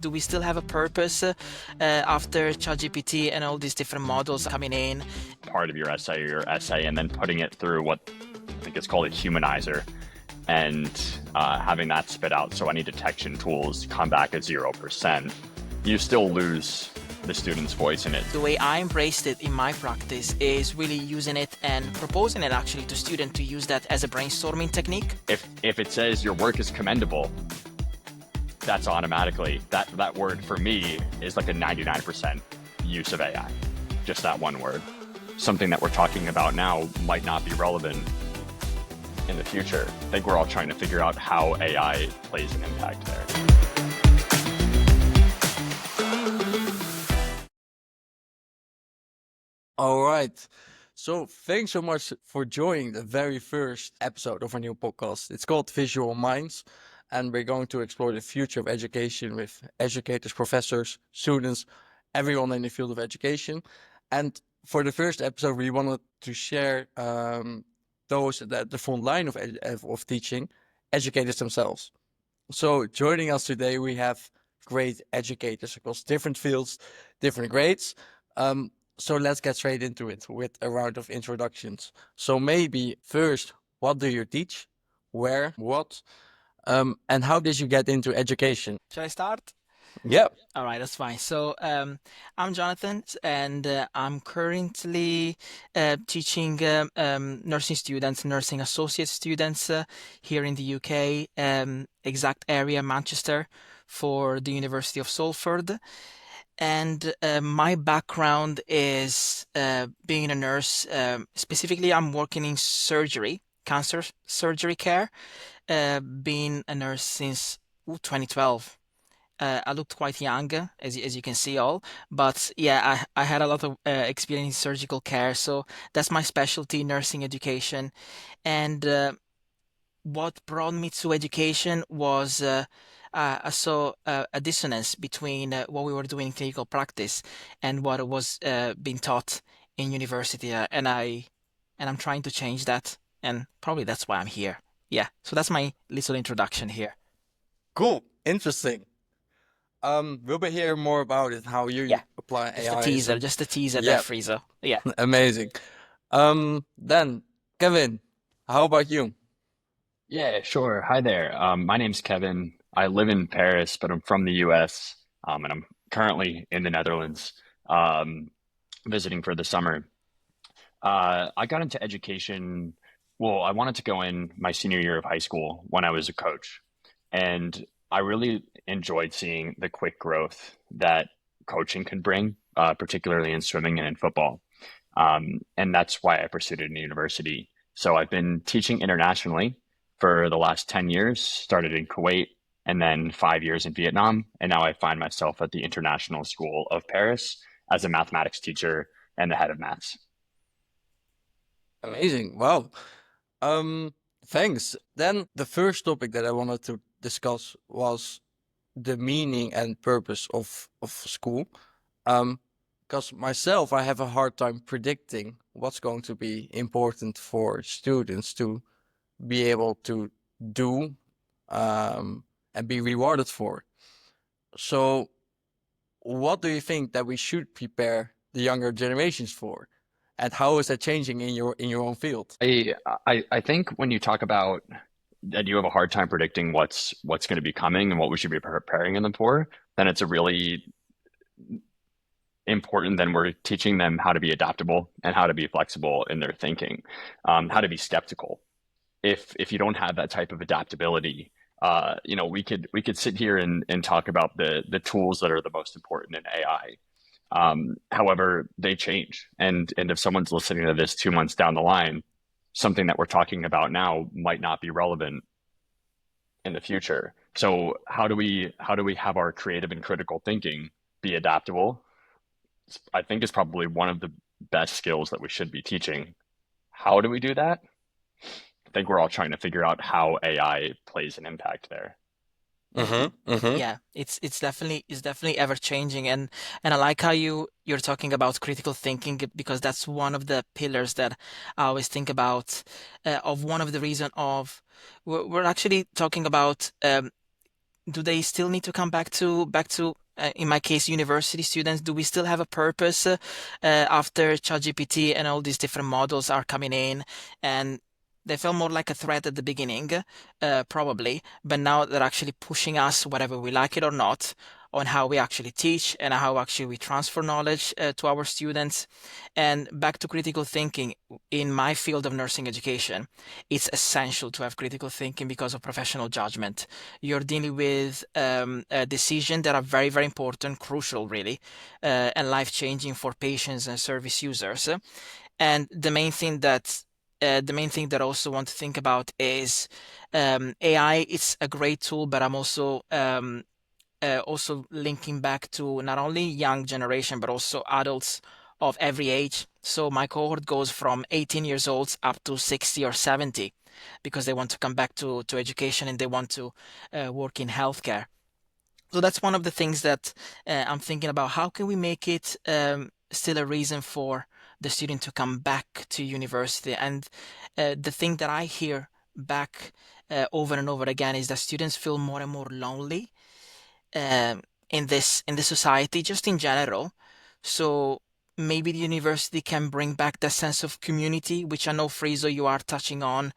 Do we still have a purpose after ChatGPT and all these different models coming in? Part of your essay or your essay and then putting it through what I think it's called a humanizer and having that spit out so any detection tools come back at 0%, you still lose the student's voice in it. The way I embraced it in my practice is really using it and proposing it actually to students to use that as a brainstorming technique. If it says your work is commendable, that's automatically, that word for me is like a 99% use of AI. Just that one word. Something that we're talking about now might not be relevant in the future. I think we're all trying to figure out how AI plays an impact there. All right. So thanks so much for joining the very first episode of our new podcast. It's called Visual Minds, and we're going to explore the future of education with educators, professors, students, everyone in the field of education. And for the first episode, we wanted to share those at the front line of teaching, educators themselves. So joining us today, we have great educators across different fields, different grades. So let's get straight into it with a round of introductions. So maybe first, what do you teach? Where? What? And how did you get into education? Shall I start? Yeah. All right, that's fine. So I'm Jonathan, and I'm currently teaching nursing students, nursing associate students here in the UK, exact area, Manchester, for the University of Salford. And my background is being a nurse. Specifically, I'm working in surgery, cancer surgery care, being a nurse since 2012. I looked quite young, as you can see all, but yeah, I had a lot of experience in surgical care, so that's my specialty, nursing education. And what brought me to education was I saw a dissonance between what we were doing in clinical practice and what was being taught in university, and I'm trying to change that, and probably that's why I'm here. Yeah, so that's my little introduction here. Cool. Interesting. We'll be hearing more about it, how you Yeah. apply Just AI. a teaser, just a teaser Yeah. there, Frieza. Yeah. Amazing. Then Kevin, how about you? Yeah, sure. Hi there. My name's Kevin. I live in Paris, but I'm from the US, and I'm currently in the Netherlands, visiting for the summer. I got into education. Well, I wanted to go in my senior year of high school when I was a coach. And I really enjoyed seeing the quick growth that coaching could bring, particularly in swimming and in football. And that's why I pursued it in university. So I've been teaching internationally for the last 10 years, started in Kuwait and then 5 years in Vietnam. And now I find myself at the International School of Paris as a mathematics teacher and the head of maths. Amazing. Wow. Thanks. Then the first topic that I wanted to discuss was the meaning and purpose of school. Because myself, I have a hard time predicting what's going to be important for students to be able to do and be rewarded for. So what do you think that we should prepare the younger generations for? And how is that changing in your own field? I think when you talk about that you have a hard time predicting what's going to be coming and what we should be preparing them for, then it's a really important. Then we're teaching them how to be adaptable and how to be flexible in their thinking, how to be skeptical. If you don't have that type of adaptability, we could sit here and talk about the tools that are the most important in AI. However, they change. And if someone's listening to this 2 months down the line, something that we're talking about now might not be relevant in the future. So how do we have our creative and critical thinking be adaptable? I think is probably one of the best skills that we should be teaching. How do we do that? I think we're all trying to figure out how AI plays an impact there. Yeah, it's definitely ever changing, and I like how you're talking about critical thinking because that's one of the pillars that I always think about. Of one of the reason of we're actually talking about do they still need to come back to in my case, university students? Do we still have a purpose after ChatGPT and all these different models are coming in? And they felt more like a threat at the beginning, probably, but now they're actually pushing us, whether we like it or not, on how we actually teach and how actually we transfer knowledge to our students. And back to critical thinking, in my field of nursing education, it's essential to have critical thinking because of professional judgment. You're dealing with decisions that are very, very important, crucial, really, and life-changing for patients and service users. And the main thing that I also want to think about is AI. It's a great tool, but I'm also linking back to not only young generation but also adults of every age. So my cohort goes from 18 years old up to 60 or 70 because they want to come back to education and they want to work in healthcare. So that's one of the things that I'm thinking about. How can we make it still a reason for the student to come back to university? And the thing that I hear back over and over again is that students feel more and more lonely in this society, just in general. So maybe the university can bring back that sense of community, which I know, Friso, you are touching on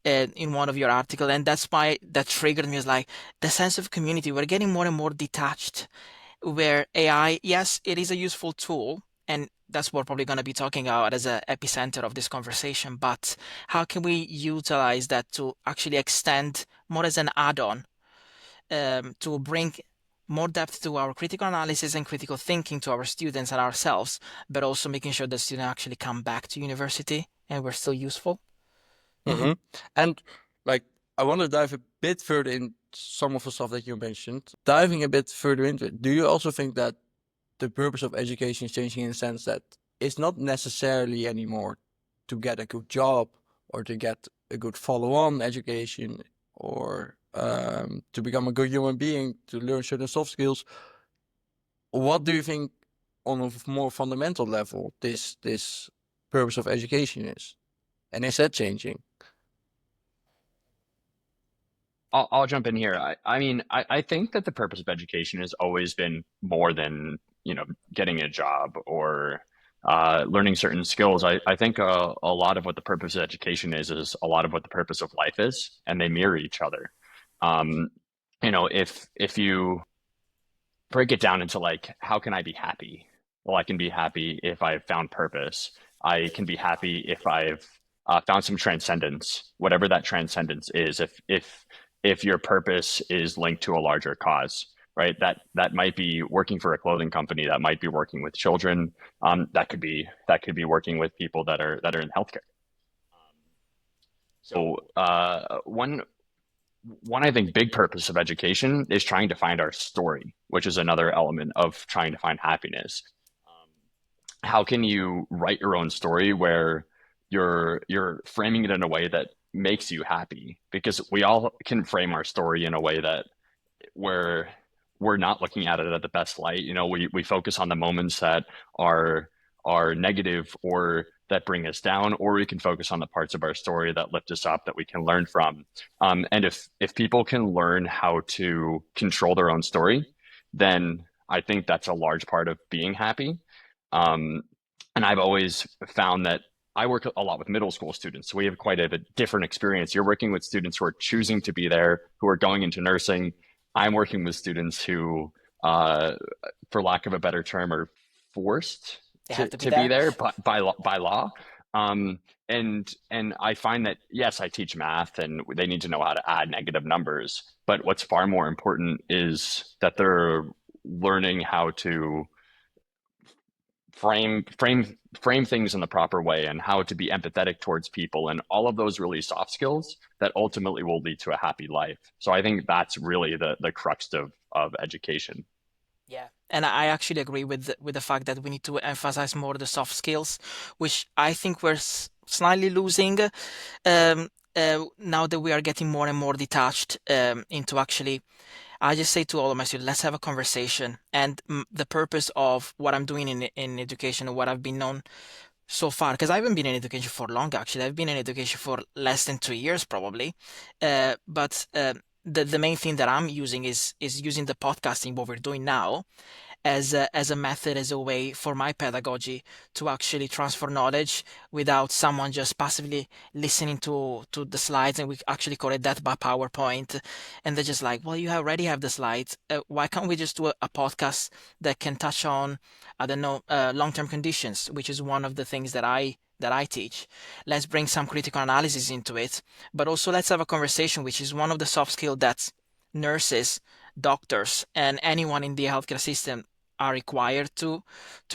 in one of your articles, and that's why that triggered me. Is like the sense of community. We're getting more and more detached. Where AI, yes, it is a useful tool, and that's what we're probably going to be talking about as a epicenter of this conversation. But how can we utilize that to actually extend more as an add-on to bring more depth to our critical analysis and critical thinking to our students and ourselves, but also making sure that students actually come back to university and we're still useful? Hmm. And like, I want to dive a bit further in some of the stuff that you mentioned. Diving a bit further into it, do you also think that the purpose of education is changing in the sense that it's not necessarily anymore to get a good job or to get a good follow-on education or to become a good human being, to learn certain soft skills? What do you think on a more fundamental level this purpose of education is? And is that changing? I'll jump in here. I mean, I think that the purpose of education has always been more than, getting a job or learning certain skills. I think a lot of what the purpose of education is a lot of what the purpose of life is, and they mirror each other. Um, if you break it down into like, how can I be happy? Well, I can be happy if I've found purpose. I can be happy if I've found some transcendence, whatever that transcendence is. If your purpose is linked to a larger cause, right? That might be working for a clothing company. That might be working with children. That could be working with people that are in healthcare. So one I think big purpose of education is trying to find our story, which is another element of trying to find happiness. How can you write your own story where you're framing it in a way that makes you happy? Because we all can frame our story in a way that where we're not looking at it at the best light. We focus on the moments that are are negative or that bring us down, or we can focus on the parts of our story that lift us up that we can learn from. And if people can learn how to control their own story, then I think that's a large part of being happy. Um, and I've always found that I work a lot with middle school students, so we have quite a different experience. You're working with students who are choosing to be there, who are going into nursing. I'm working with students who, uh, for lack of a better term, are forced They to, have to be to be there. there by law. And I find that yes, I teach math, and they need to know how to add negative numbers. But what's far more important is that they're learning how to frame things in the proper way and how to be empathetic towards people and all of those really soft skills that ultimately will lead to a happy life. So I think that's really the crux of education. Yeah, and I actually agree with the fact that we need to emphasize more the soft skills, which I think we're slightly losing now that we are getting more and more detached into actually. I just say to all of my students, let's have a conversation. And the purpose of what I'm doing in education and what I've been known so far, because I haven't been in education for long, actually. I've been in education for less than 2 years, probably. But the main thing that I'm using is using the podcasting, what we're doing now, as a method, as a way for my pedagogy to actually transfer knowledge without someone just passively listening to the slides, and we actually call it that by PowerPoint, and they're just like, well, you already have the slides. Why can't we just do a podcast that can touch on, I don't know, long-term conditions, which is one of the things that I teach. Let's bring some critical analysis into it, but also let's have a conversation, which is one of the soft skills that nurses, doctors, and anyone in the healthcare system are required to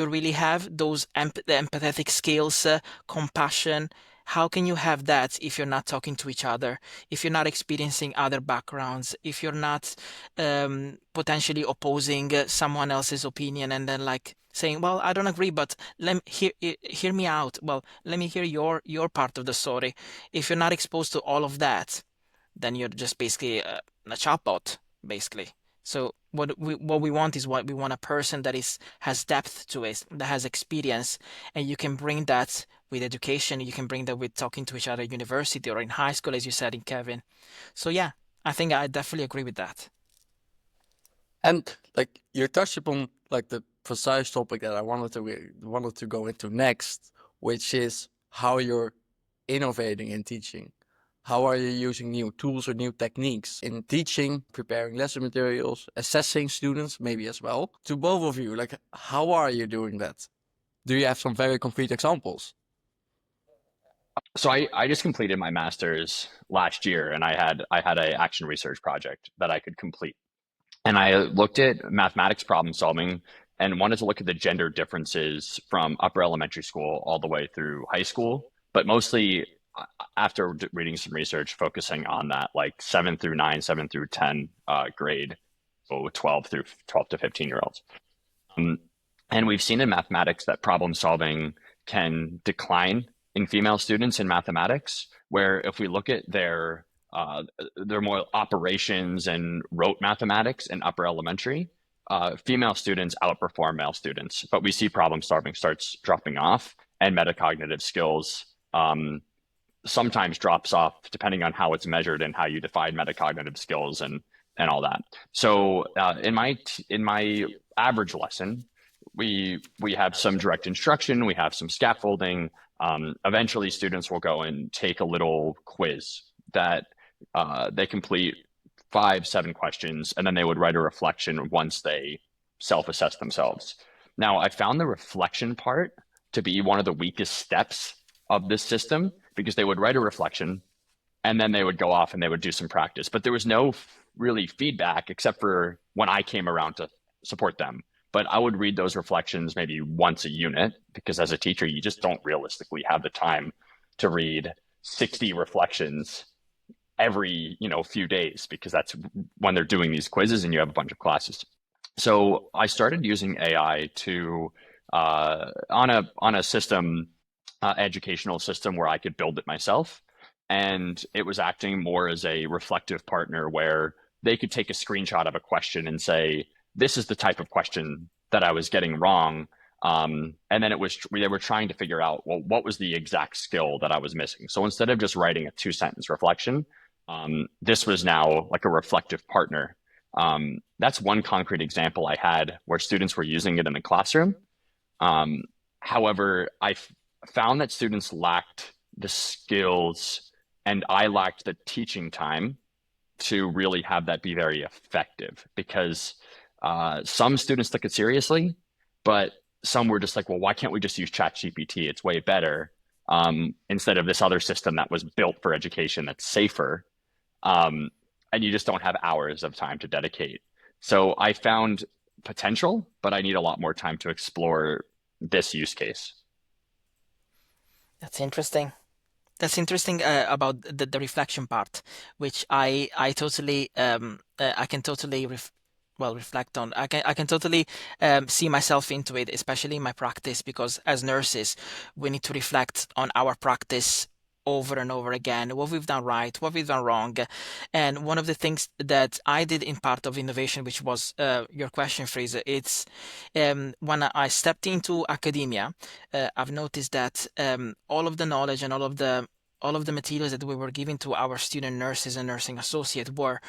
really have those the empathetic skills, compassion. How can you have that if you're not talking to each other, if you're not experiencing other backgrounds, if you're not potentially opposing someone else's opinion and then like saying, well, I don't agree, but let me hear me out. Well, let me hear your part of the story. If you're not exposed to all of that, then you're just basically a chatbot, basically. So what we want is what we want, a person that has depth to it, that has experience, and you can bring that with education. You can bring that with talking to each other at university or in high school, as you said in Kevin. So yeah, I think I definitely agree with that. And like you touched upon like the precise topic that I wanted to go into next, which is how you're innovating in teaching. How are you using new tools or new techniques in teaching, preparing lesson materials, assessing students maybe as well? To both of you, like how are you doing that? Do you have some very concrete examples? So I just completed my master's last year, and I had a action research project that I could complete. And I looked at mathematics problem solving and wanted to look at the gender differences from upper elementary school all the way through high school, but mostly after reading some research focusing on that like 7 through 9, 7 through 10 grade, so 12 to 15-year-olds. Um, and we've seen in mathematics that problem solving can decline in female students in mathematics, where if we look at their more operations and rote mathematics in upper elementary, female students outperform male students, but we see problem solving starts dropping off, and metacognitive skills sometimes drops off depending on how it's measured and how you define metacognitive skills and all that. So in my average lesson, we have some direct instruction, we have some scaffolding. Eventually, students will go and take a little quiz that they complete 5, 7 questions, and then they would write a reflection once they self-assess themselves. Now, I found the reflection part to be one of the weakest steps of this system because they would write a reflection and then they would go off and they would do some practice. But there was no really feedback except for when I came around to support them. But I would read those reflections maybe once a unit because as a teacher, you just don't realistically have the time to read 60 reflections every few days because that's when they're doing these quizzes and you have a bunch of classes. So I started using AI to on a system, educational system where I could build it myself, and it was acting more as a reflective partner where they could take a screenshot of a question and say, "This is the type of question that I was getting wrong." And then they were trying to figure out, well, what was the exact skill that I was missing? So instead of just writing a 2-sentence reflection, this was now like a reflective partner. That's one concrete example I had where students were using it in the classroom. However, I found that students lacked the skills and I lacked the teaching time to really have that be very effective because some students took it seriously, but some were just like, well, why can't we just use ChatGPT? It's way better instead of this other system that was built for education that's safer. And you just don't have hours of time to dedicate. So I found potential, but I need a lot more time to explore this use case. That's interesting. That's interesting about the reflection part, which I totally I can totally reflect on. I can totally see myself into it, especially in my practice, because as nurses, we need to reflect on our practice over and over again, what we've done right, what we've done wrong. And one of the things that I did in part of innovation, which was your question, Fraser, it's when I stepped into academia, I've noticed that all of the knowledge and all of all of the materials that we were giving to our student nurses and nursing associates were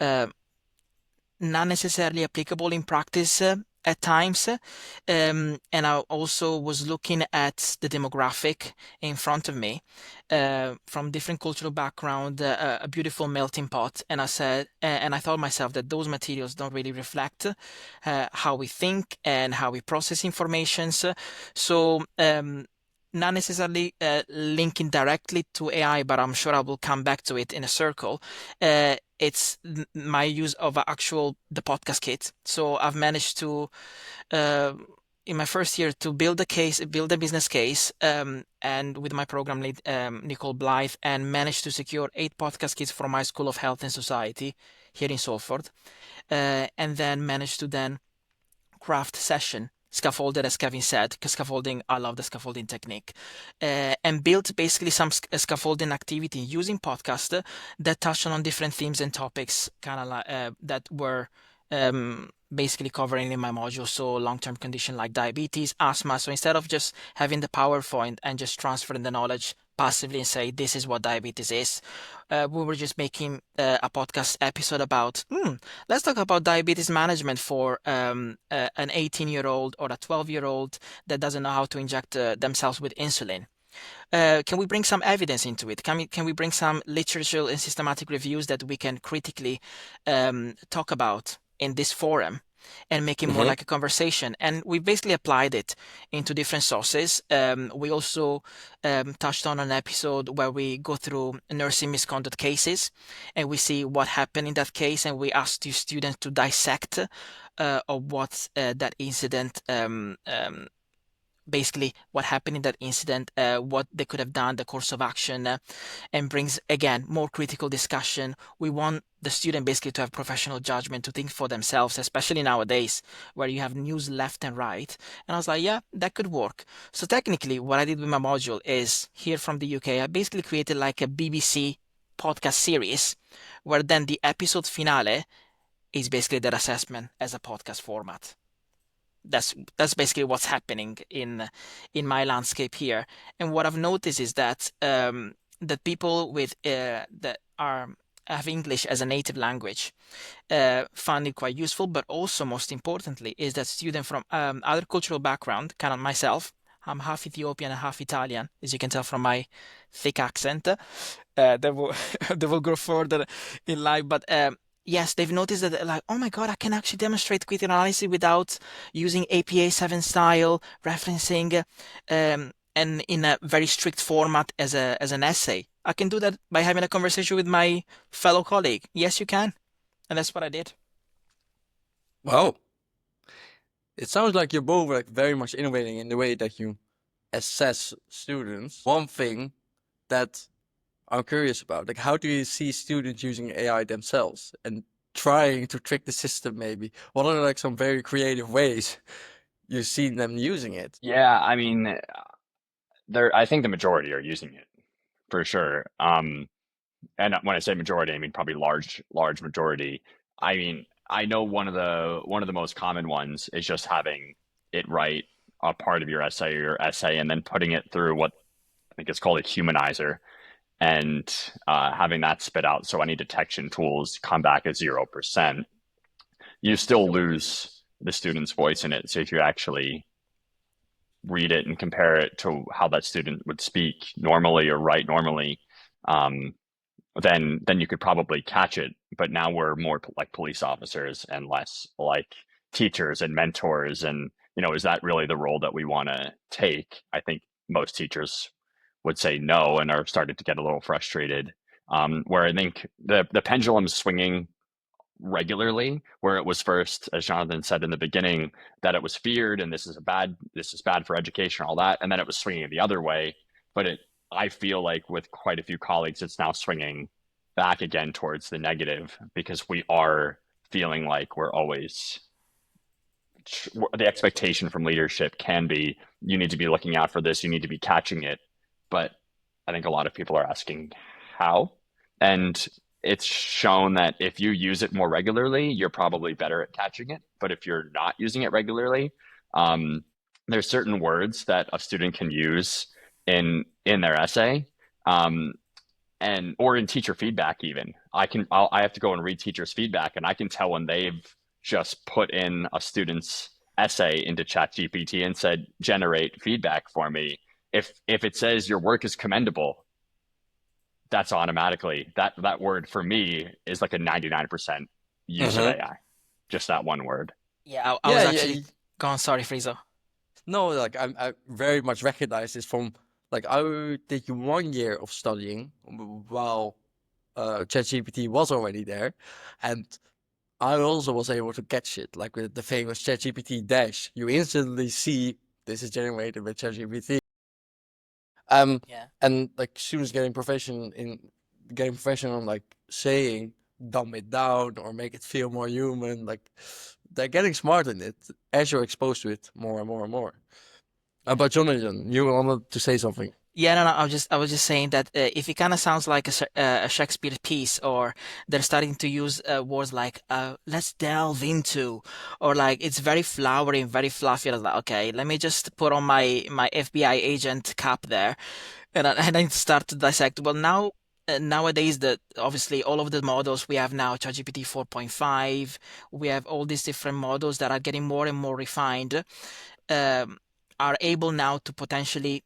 uh, not necessarily applicable in practice at times. And I also was looking at the demographic in front of me from different cultural background, a beautiful melting pot. And I said, and I thought myself that those materials don't really reflect how we think and how we process informations. So, not necessarily linking directly to AI, but I'm sure I will come back to it in a circle. It's my use of the podcast kit. So I've managed to uh, in my first year to build a business case, and with my program lead Nicole Blythe, and managed to secure 8 podcast kits from my School of Health and Society here in Salford, and then managed to then craft session scaffolded, as Kevin said, because scaffolding, I love the scaffolding technique, and built basically some scaffolding activity using podcast that touched on different themes and topics, kind of like that were basically covering in my module. So long-term condition like diabetes, asthma. So instead of just having the PowerPoint and just transferring the knowledge passively and say this is what diabetes is, we were just making a podcast episode about let's talk about diabetes management for an 18-year-old or a 12-year-old that doesn't know how to inject themselves with insulin. Can we bring some evidence into it? Can we bring some literature and systematic reviews that we can critically talk about in this forum and make it more Mm-hmm. like a conversation? And we basically applied it into different sources. We also touched on an episode where we go through nursing misconduct cases and we see what happened in that case, and we asked the students to dissect of what that incident basically what happened in that incident, what they could have done, the course of action, and brings again more critical discussion. We want the student basically to have professional judgment, to think for themselves, especially nowadays where you have news left and right. And I was like, yeah, that could work. So technically, what I did with my module is here from the UK, I basically created like a BBC podcast series where then the episode finale is basically that assessment as a podcast format. That's basically what's happening in my landscape here. And what I've noticed is that people with that are have English as a native language find it quite useful, but also most importantly is that students from other cultural background, kind of myself, I'm half Ethiopian and half Italian, as you can tell from my thick accent. They will they will grow further in life, but yes, they've noticed that like, oh my God, I can actually demonstrate critical analysis without using APA 7 style referencing, and in a very strict format as an essay. I can do that by having a conversation with my fellow colleague. Yes, you can. And that's what I did. Well, it sounds like you're both like very much innovating in the way that you assess students. One thing that I'm curious about, like how do you see students using AI themselves and trying to trick the system maybe? What are like some very creative ways you've seen them using it? Yeah, I mean, I think the majority are using it for sure. And when I say majority, I mean probably large majority. I mean, I know one of the most common ones is just having it write a part of your essay and then putting it through what I think it's called a humanizer, and having that spit out. So any detection tools come back at 0%. You still lose the student's voice in it. So if you actually read it and compare it to how that student would speak normally or write normally, um, then you could probably catch it. But now we're more like police officers and less like teachers and mentors. And is that really the role that we want to take? I think most teachers would say no and are starting to get a little frustrated. Where I think the pendulum's swinging regularly, where it was first, as Jonathan said in the beginning, that it was feared and this is bad for education, all that, and then it was swinging the other way. But I feel like with quite a few colleagues, it's now swinging back again towards the negative, because we are feeling like we're always the expectation from leadership can be, you need to be looking out for this, you need to be catching it. But I think a lot of people are asking how. And it's shown that if you use it more regularly, you're probably better at catching it. But if you're not using it regularly, um, there's certain words that a student can use in their essay, and or in teacher feedback even. I have to go and read teachers' feedback, and I can tell when they've just put in a student's essay into ChatGPT and said, generate feedback for me. If it says your work is commendable, that's automatically that word for me is like a 99% use of Mm-hmm. AI. Just that one word. Yeah, I Yeah, was yeah. actually gone. Sorry, Frieza. No, like I very much recognize this from like I did 1 year of studying while ChatGPT was already there, and I also was able to catch it, like with the famous ChatGPT dash. You instantly see this is generated with ChatGPT. Um, Yeah. and like students getting professional, like saying dumb it down or make it feel more human. Like they're getting smart in it as you're exposed to it more and more and more. But Jonathan, you wanted to say something. Yeah, no, no. I was just saying that if it kind of sounds like a Shakespeare piece, or they're starting to use words like "let's delve into," or like it's very flowery and very fluffy. I was like, okay, let me just put on my FBI agent cap there, and I start to dissect. Well, now nowadays, that obviously all of the models we have now, ChatGPT 4.5, we have all these different models that are getting more and more refined, um, are able now to potentially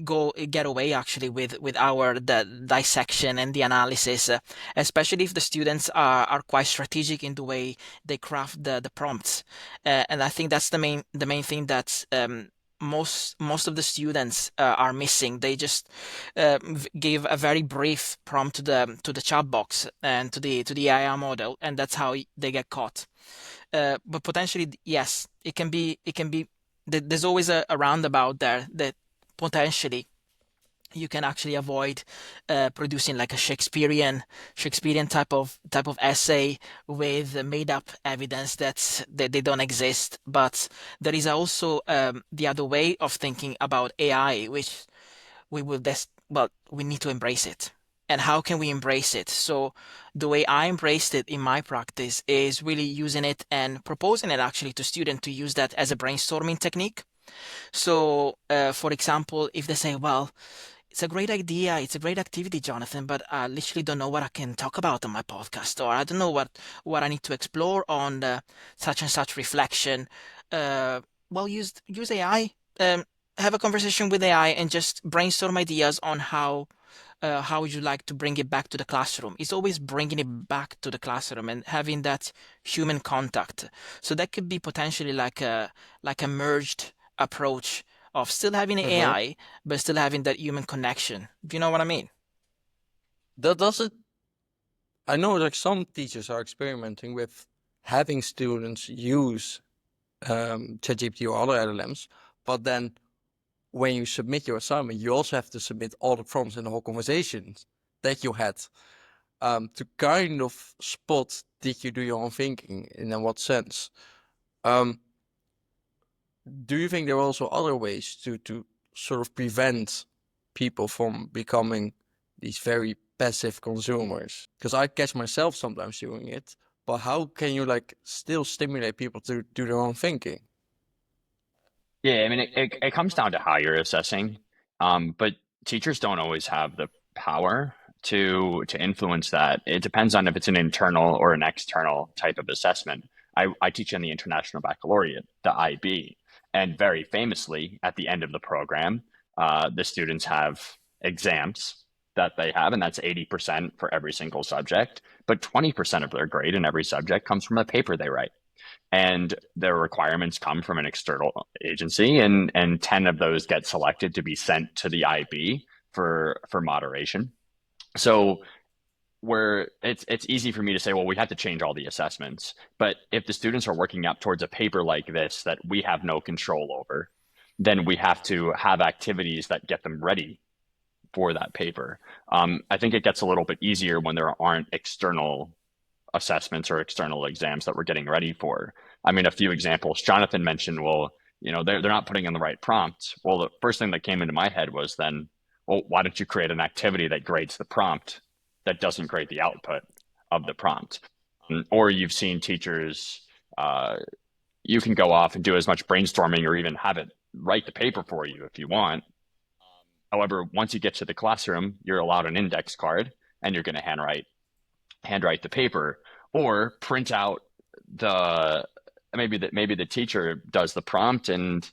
go get away actually with our the dissection and the analysis, especially if the students are quite strategic in the way they craft the prompts, and I think that's the main thing that most of the students are missing. They just give a very brief prompt to the chat box and to the AI model, and that's how they get caught. But potentially, yes, it can be. There's always a roundabout there that potentially you can actually avoid producing like a Shakespearean type of essay with made up evidence that they don't exist. But there is also the other way of thinking about AI, which we need to embrace it. And how can we embrace it? So the way I embraced it in my practice is really using it and proposing it actually to students to use that as a brainstorming technique. So, for example, if they say, well, it's a great idea. It's a great activity, Jonathan, but I literally don't know what I can talk about on my podcast, or I don't know what I need to explore on such and such reflection. Uh, well, use AI. Have a conversation with AI and just brainstorm ideas on how would you like to bring it back to the classroom. It's always bringing it back to the classroom and having that human contact. So that could be potentially like a merged approach of still having Mm-hmm. AI, but still having that human connection. Do you know what I mean? That doesn't. I know like some teachers are experimenting with having students use ChatGPT or other LLMs, but then when you submit your assignment, you also have to submit all the prompts and the whole conversations that you had to kind of spot did you do your own thinking and in what sense. Um, do you think there are also other ways to sort of prevent people from becoming these very passive consumers? Because I catch myself sometimes doing it, but how can you like still stimulate people to do their own thinking? Yeah, I mean, it comes down to how you're assessing, but teachers don't always have the power to influence that. It depends on if it's an internal or an external type of assessment. I teach in the International Baccalaureate, the IB, and very famously, at the end of the program, the students have exams that they have, and that's 80% for every single subject, but 20% of their grade in every subject comes from a paper they write, and their requirements come from an external agency, and 10 of those get selected to be sent to the IB for moderation. So where it's easy for me to say, well, we have to change all the assessments, but if the students are working up towards a paper like this that we have no control over, then we have to have activities that get them ready for that paper. I think it gets a little bit easier when there aren't external assessments or external exams that we're getting ready for. I mean, a few examples. Jonathan mentioned, well, they're not putting in the right prompt. Well, the first thing that came into my head was then, well, why don't you create an activity that grades the prompt that doesn't grade the output of the prompt? Or you've seen teachers, you can go off and do as much brainstorming or even have it write the paper for you if you want. However, once you get to the classroom, you're allowed an index card and you're going to handwrite the paper or print out the maybe the teacher does the prompt and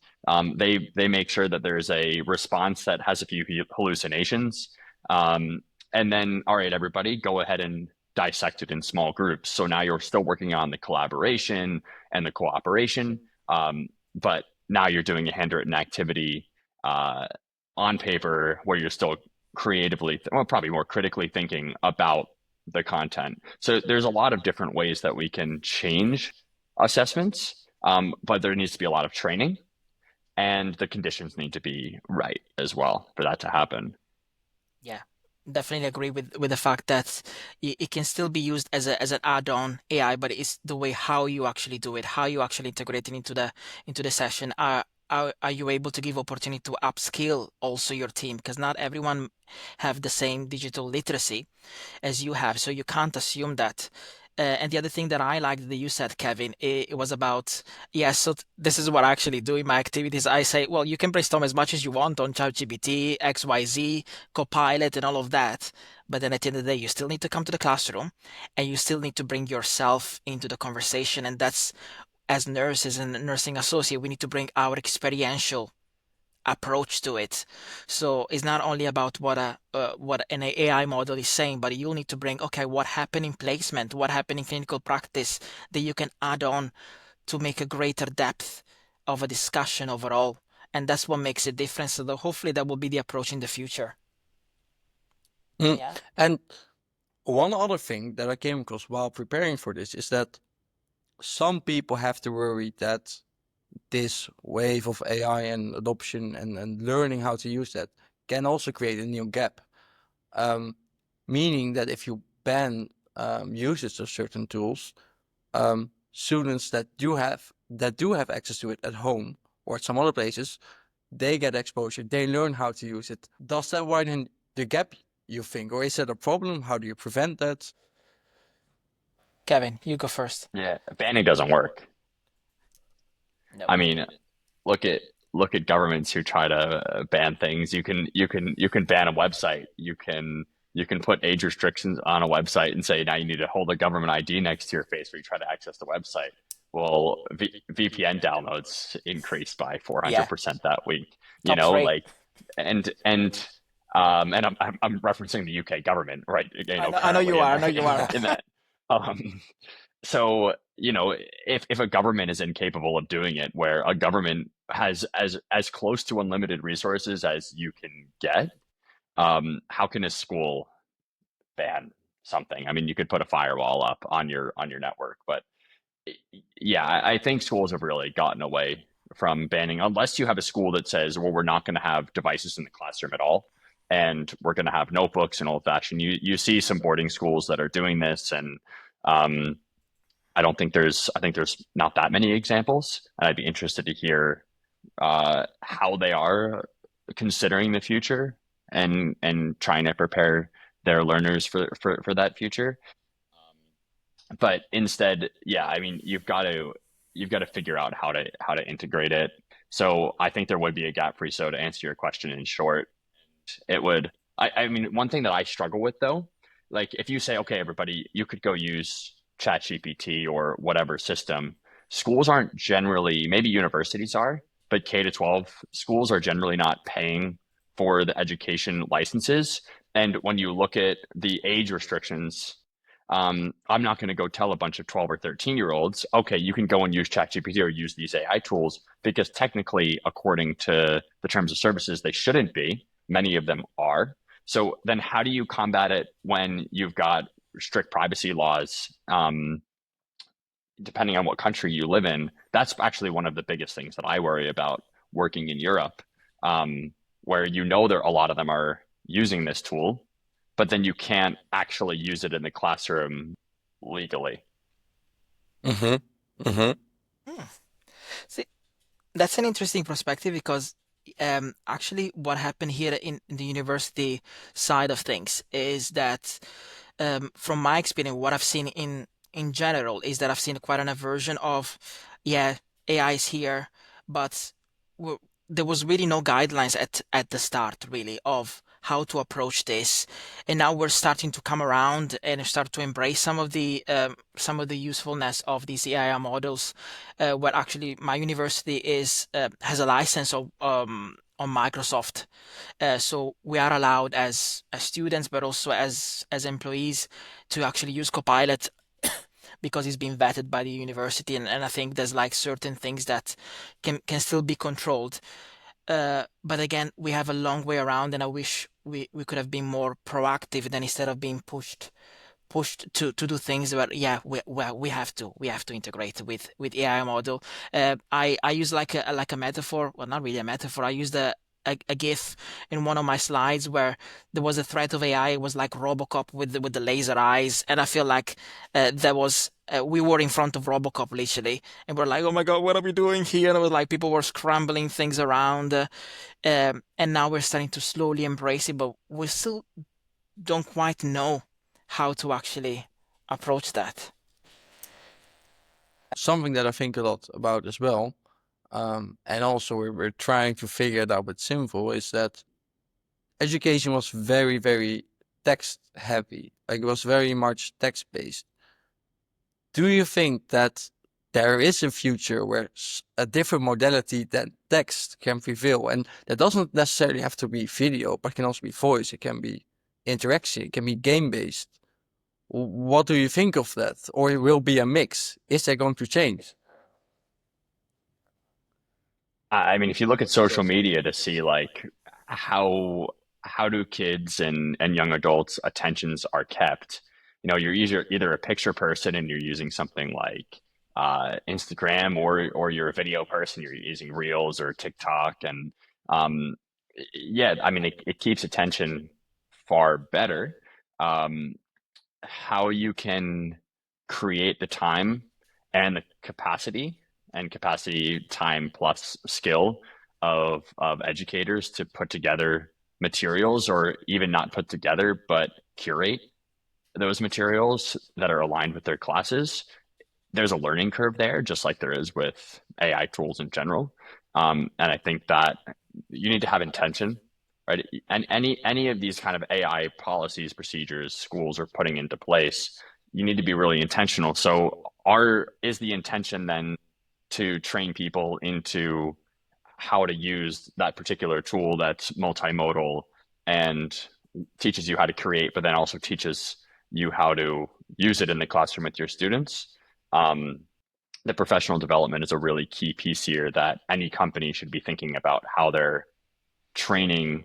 they make sure that there's a response that has a few hallucinations. And then, all right, everybody, go ahead and dissect it in small groups. So now you're still working on the collaboration and the cooperation, but now you're doing a handwritten activity on paper where you're still creatively, well, probably more critically thinking about the content. So there's a lot of different ways that we can change assessments, but there needs to be a lot of training and the conditions need to be right as well for that to happen. Yeah, definitely agree with the fact that it can still be used as an add-on AI, but it's the way how you actually do it, how you actually integrate it into the session. Are you able to give opportunity to upskill also your team? Because not everyone have the same digital literacy as you have, so you can't assume that. And the other thing that I liked that you said, Kevin, it was about, yeah, so this is what I actually do in my activities. I say, well, you can brainstorm as much as you want on ChatGPT, XYZ, Copilot, and all of that. But then at the end of the day, you still need to come to the classroom and you still need to bring yourself into the conversation. And that's, as nurses and nursing associate, we need to bring our experiential approach to it. So it's not only about what an AI model is saying, but you'll need to bring, okay, what happened in placement, what happened in clinical practice that you can add on to make a greater depth of a discussion overall. And that's what makes it different. So hopefully that will be the approach in the future. Mm. Yeah. And one other thing that I came across while preparing for this is that some people have to worry that this wave of AI and adoption and learning how to use that can also create a new gap. Meaning that if you ban usage of certain tools, students that do have access to it at home or at some other places, they get exposure, they learn how to use it. Does that widen the gap, you think, or is that a problem? How do you prevent that? Kevin, you go first. Yeah, banning doesn't work. No. I mean, look at look at governments who try to ban things. You can ban a website. You can put age restrictions on a website and say now you need to hold a government ID next to your face when you try to access the website. Well, VPN downloads increased by Yeah, 400% that week. top three. Like, and I'm referencing the UK government, right? I know you Currently are. I know you are. in that. Um, so, if a government is incapable of doing it, where a government has as close to unlimited resources as you can get, how can a school ban something? I mean, you could put a firewall up on your network, but yeah, I think schools have really gotten away from banning, unless you have a school that says, well, we're not going to have devices in the classroom at all, and we're going to have notebooks and old fashioned. You see some boarding schools that are doing this, and um, I think there's not that many examples, and I'd be interested to hear how they are considering the future and trying to prepare their learners for that future. But instead, yeah, I mean, you've got to figure out how to integrate it. So I think there would be a gap free. So to answer your question in short, it would. I mean, one thing that I struggle with though, like if you say, okay, everybody, you could go use ChatGPT or whatever system, schools aren't generally, maybe universities are, but K to 12 schools are generally not paying for the education licenses. And when you look at the age restrictions, I'm not going to go tell a bunch of 12 or 13-year-olds, okay, you can go and use ChatGPT or use these AI tools because technically, according to the terms of services, they shouldn't be. Many of them are. So then how do you combat it when you've got strict privacy laws, depending on what country you live in? That's actually one of the biggest things that I worry about working in Europe, where there a lot of them are using this tool, but then you can't actually use it in the classroom legally. Mm-hmm. Mm-hmm. Hmm. See, that's an interesting perspective because actually what happened here in the university side of things is that from my experience, what I've seen in general is that I've seen quite an aversion of, yeah, AI is here, but there was really no guidelines at the start really of how to approach this, and now we're starting to come around and start to embrace some of the usefulness of these AI models. Where actually my university is has a license of on Microsoft, so we are allowed as students, but also as employees, to actually use Copilot because it's been vetted by the university, and I think there's like certain things that can still be controlled. But again, we have a long way around, and I wish we could have been more proactive than instead of being pushed to do things where yeah we have to integrate with AI model. I use like a metaphor, well, not really a metaphor. I used a GIF in one of my slides where there was a threat of AI. It was like Robocop with the laser eyes, and I feel like there was we were in front of Robocop literally, and we're like, oh my God, what are we doing here? And it was like people were scrambling things around, and now we're starting to slowly embrace it, but we still don't quite know how to actually approach that. Something that I think a lot about as well, and also we're trying to figure it out with Symvol, is that education was very, very text heavy. Like it was very much text based. Do you think that there is a future where a different modality than text can prevail? And that doesn't necessarily have to be video, but it can also be voice. It can be interaction. It can be game based. What do you think of that? Or it will be a mix? Is that going to change? I mean, if you look at social media to see like how how do kids and young adults' attentions are kept, you know, you're either a picture person and you're using something like Instagram, or you're a video person, you're using Reels or TikTok, and um, yeah, I mean, it keeps attention far better. Um, how you can create the time and the capacity, time plus skill of educators to put together materials, or even not put together but curate those materials that are aligned with their classes. There's a learning curve there, just like there is with AI tools in general. And I think that you need to have intention, right? And any of these kind of AI policies, procedures, schools are putting into place, you need to be really intentional. So, is the intention then to train people into how to use that particular tool that's multimodal and teaches you how to create, but then also teaches you how to use it in the classroom with your students? Um, the professional development is a really key piece here that any company should be thinking about how they're training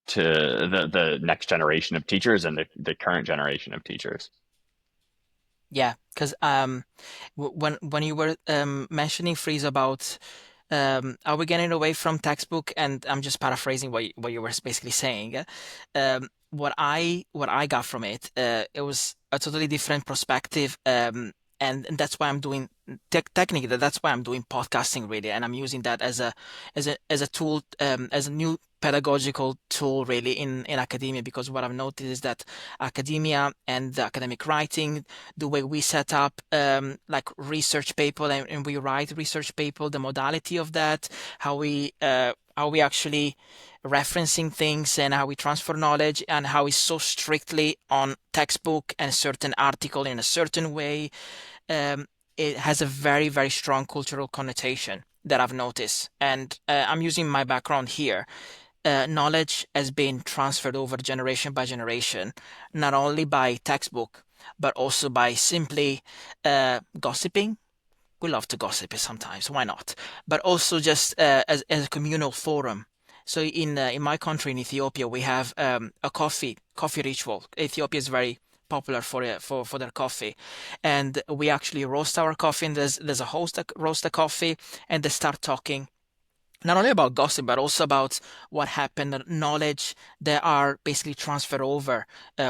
to the next generation of teachers and the current generation of teachers. Yeah, because when you were mentioning Freeze about are we getting away from textbook, and I'm just paraphrasing what you were basically saying. What I got from it, it was a totally different perspective, and that's why I'm doing technically that's why I'm doing podcasting really, and I'm using that as a tool, as a new pedagogical tool really in academia, because what I've noticed is that academia and the academic writing, the way we set up like research paper, and we write research paper, the modality of that, how we actually referencing things and how we transfer knowledge, and how it's so strictly on textbook and certain article in a certain way. It has a very, very strong cultural connotation that I've noticed. And I'm using my background here. Knowledge has been transferred over generation by generation, not only by textbook, but also by simply gossiping. We love to gossip sometimes, why not? But also just as a communal forum. So in my country, in Ethiopia, we have a coffee ritual. Ethiopia is very popular for their coffee, and we actually roast our coffee. And there's a host that roast the coffee, and they start talking not only about gossip, but also about what happened, the knowledge that are basically transferred over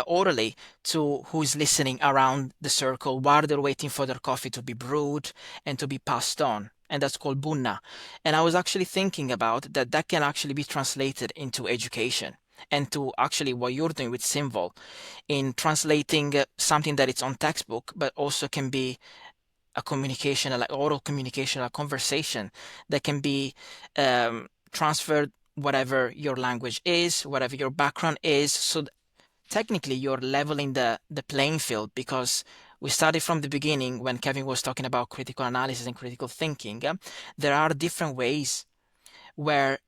orally to who's listening around the circle while they're waiting for their coffee to be brewed and to be passed on. And that's called bunna. And I was actually thinking about that can actually be translated into education, and to actually what you're doing with Symvol in translating something that it's on textbook, but also can be a communication, like oral communication, a conversation that can be transfer whatever your language is, whatever your background is. So technically you're leveling the playing field, because we started from the beginning when Kevin was talking about critical analysis and critical thinking. There are different ways where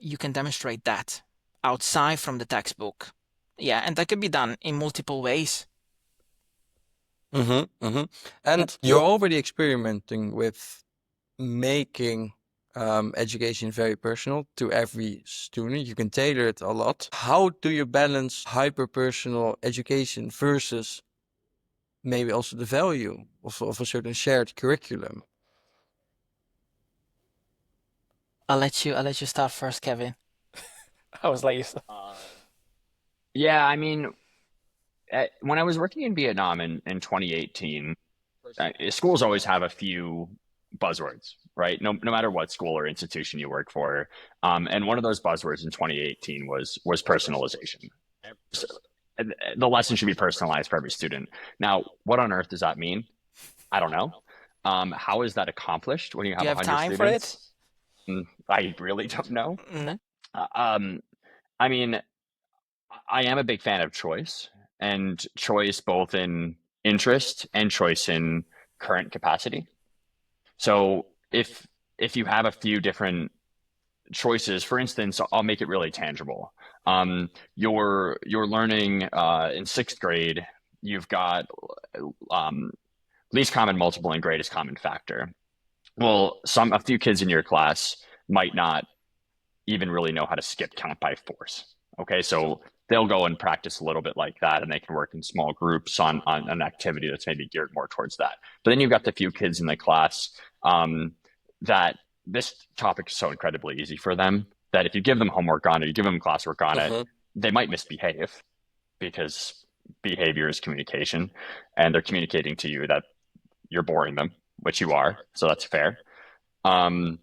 you can demonstrate that outside from the textbook. Yeah, and that can be done in multiple ways. Mm-hmm, mm-hmm. Yeah. And you're already experimenting with making education very personal to every student. You can tailor it a lot. How do you balance hyper-personal education versus maybe also the value of a certain shared curriculum? I'll let you start first, Kevin. I was like, Yeah, I mean, when I was working in Vietnam in 2018, schools always have a few buzzwords, right? No matter what school or institution you work for. And one of those buzzwords in 2018 was personalization. So, the lesson should be personalized for every student. Now, what on earth does that mean? I don't know. How is that accomplished when you do have you have 100 time for it? students? I really don't know. No. Uh, Um, I mean, I am a big fan of choice, and choice both in interest and choice in current capacity. So if you have a few different choices, for instance, I'll make it really tangible. You're learning in sixth grade, you've got um, least common multiple and greatest common factor. Well, a few kids in your class might not even really know how to skip count by fours. Okay, so they'll go and practice a little bit like that, and they can work in small groups on an activity that's maybe geared more towards that. But then you've got the few kids in the class that this topic is so incredibly easy for them that if you give them homework on it, you give them classwork on it, Mm-hmm. they might misbehave because behavior is communication, and they're communicating to you that you're boring them, which you are, so that's fair. Um,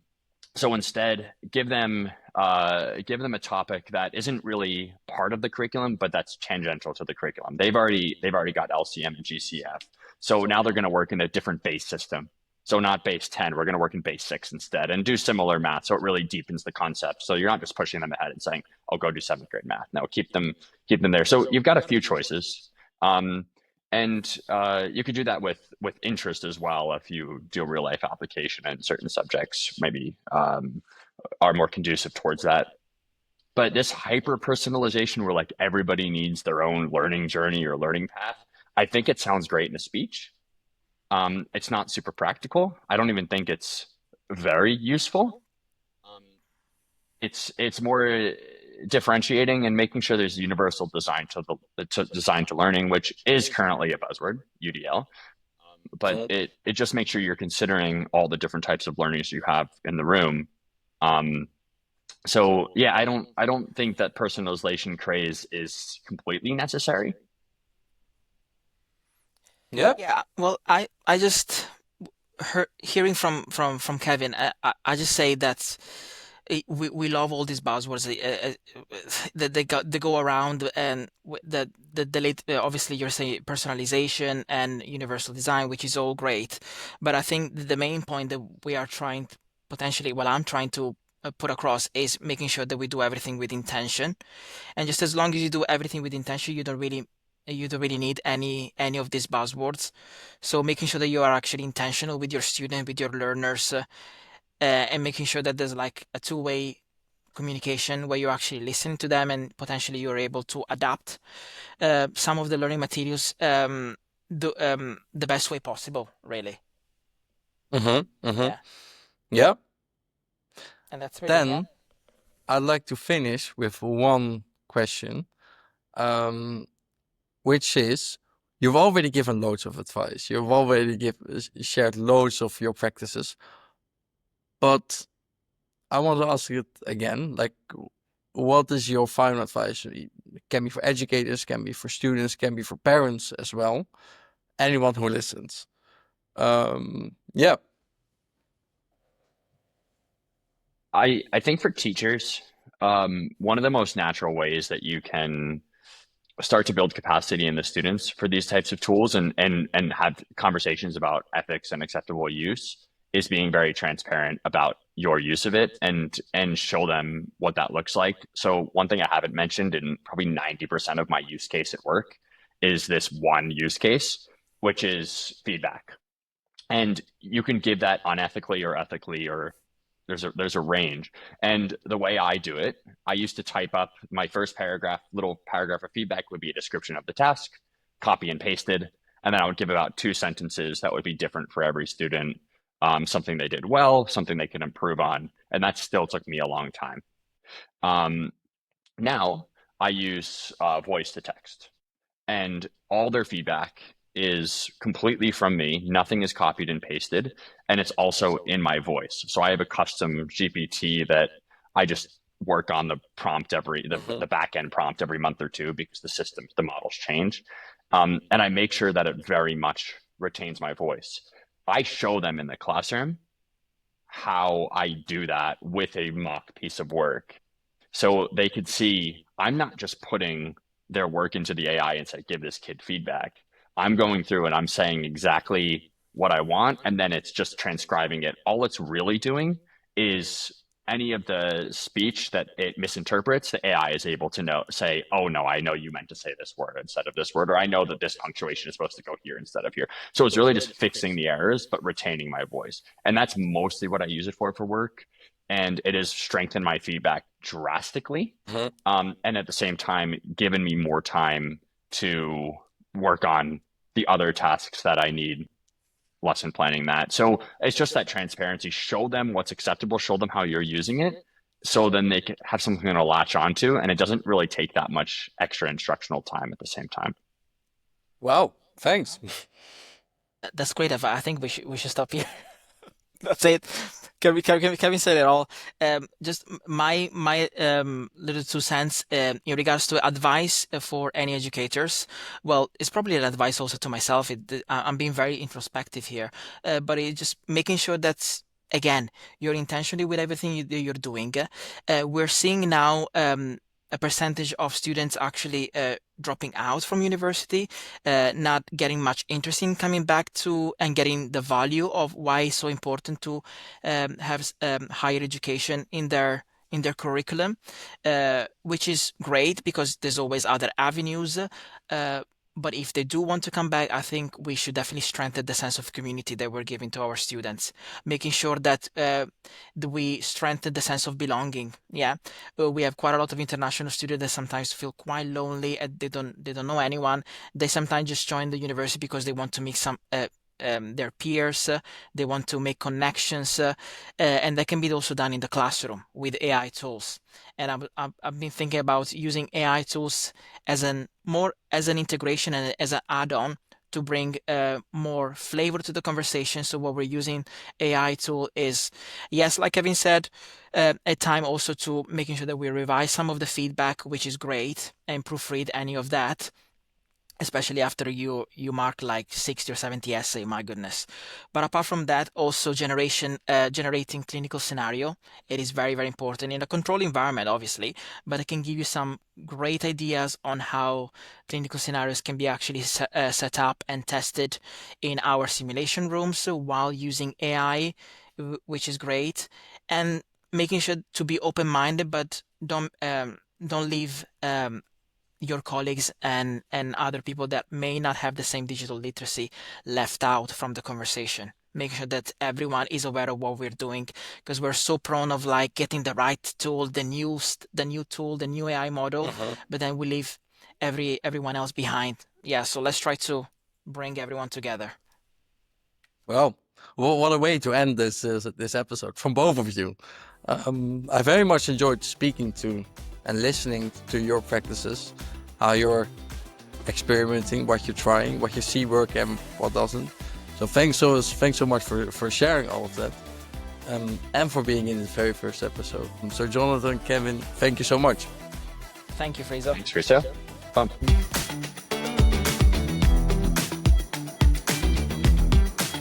so instead, give them a topic that isn't really part of the curriculum, but that's tangential to the curriculum. They've already got LCM and GCF, so now they're going to work in a different base system. So not base 10, we're going to work in base 6 instead and do similar math. So it really deepens the concept. So you're not just pushing them ahead and saying, "Oh, go do seventh grade math." No, keep them there. So you've got a few choices. Um, and you could do that with interest as well if you do a real life application in certain subjects, maybe are more conducive towards that. But this hyper personalization where like everybody needs their own learning journey or learning path, I think it sounds great in a speech. It's not super practical. I don't even think it's very useful. Um, it's more differentiating and making sure there's universal design to design to learning, which is currently a buzzword, UDL. But it just makes sure you're considering all the different types of learners you have in the room. Um, so yeah, I don't think that personalization craze is completely necessary. Yeah. Yeah, well, I just hearing from Kevin, I just say that we love all these buzzwords that they go around, and the late obviously you're saying personalization and universal design, which is all great, but I think the main point that we are trying to, potentially, what I'm trying to put across, is making sure that we do everything with intention. And just as long as you do everything with intention, you don't really need any of these buzzwords. So making sure that you are actually intentional with your student, with your learners, and making sure that there's like a two-way communication where you actually listen to them, and potentially you're able to adapt some of the learning materials the best way possible, really. Mm-hmm. Mm-hmm. Yeah, Yeah. and that's really, yeah. Then I'd like to finish with one question, um, which is, you've already given loads of advice. You've already shared loads of your practices, but I want to ask it again. Like, what is your final advice? It can be for educators, can be for students, can be for parents as well. Anyone who listens. Yeah. I think for teachers, one of the most natural ways that you can start to build capacity in the students for these types of tools and have conversations about ethics and acceptable use is being very transparent about your use of it and show them what that looks like. So one thing I haven't mentioned in probably 90% of my use case at work is this one use case, which is feedback. And you can give that unethically or ethically, or there's a range. And the way I do it, I used to type up my first little paragraph of feedback would be a description of the task, copy and pasted, and then I would give about 2 sentences that would be different for every student, something they did well, something they could improve on, and that still took me a long time. Now I use voice to text, and all their feedback is completely from me. Nothing is copied and pasted, and it's also in my voice. So I have a custom GPT that I just work on the prompt the back end prompt every month or two because the models change, and I make sure that it very much retains my voice. I show them in the classroom how I do that with a mock piece of work, so they could see I'm not just putting their work into the AI and say, give this kid feedback. I'm going through and I'm saying exactly what I want, and then it's just transcribing it. All it's really doing is any of the speech that it misinterprets, the AI is able to say, oh no, I know you meant to say this word instead of this word, or I know that this punctuation is supposed to go here instead of here. So it's really just fixing the errors, but retaining my voice. And that's mostly what I use it for work. And it has strengthened my feedback drastically. And at the same time, given me more time to work on the other tasks that I need, lesson planning that. So it's just that transparency. Show them what's acceptable, show them how you're using it, so then they can have something to latch onto, and it doesn't really take that much extra instructional time at the same time. Wow, thanks. That's great. I think we should stop here. That's it. Kevin said it all. Just my little 2 cents in regards to advice for any educators. Well, it's probably an advice also to myself. I'm being very introspective here, but it's just making sure that again you're intentionally with everything you're doing. We're seeing now a percentage of students actually dropping out from university, not getting much interest in coming back to and getting the value of why it's so important to have higher education in their curriculum, which is great because there's always other avenues. But if they do want to come back, I think we should definitely strengthen the sense of community that we're giving to our students, making sure that we strengthen the sense of belonging. Yeah, we have quite a lot of international students that sometimes feel quite lonely and they don't know anyone. They sometimes just join the university because they want to meet their peers, they want to make connections, and that can be also done in the classroom with AI tools. And I've been thinking about using AI tools as an integration and as an add-on to bring more flavor to the conversation. So what we're using AI tool is, yes, like Kevin said, a time also to making sure that we revise some of the feedback, which is great, and proofread any of that, especially after you mark like 60 or 70 essay, my goodness. But apart from that, also generating clinical scenario, it is very, very important in a controlled environment, obviously, but it can give you some great ideas on how clinical scenarios can be actually set up and tested in our simulation rooms while using AI, which is great, and making sure to be open-minded, but don't leave your colleagues and other people that may not have the same digital literacy left out from the conversation. Make sure that everyone is aware of what we're doing, because we're so prone of like getting the right tool, the new tool, the new AI model, but then we leave everyone else behind. Yeah, so let's try to bring everyone together. Well, what a way to end this episode from both of you. I very much enjoyed speaking to and listening to your practices, how you're experimenting, what you're trying, what you see work and what doesn't. So thanks so much for sharing all of that, and for being in the very first episode. So Jonathan, Kevin, thank you so much. Thank you, Fraser. Thanks, Fraser. Fun.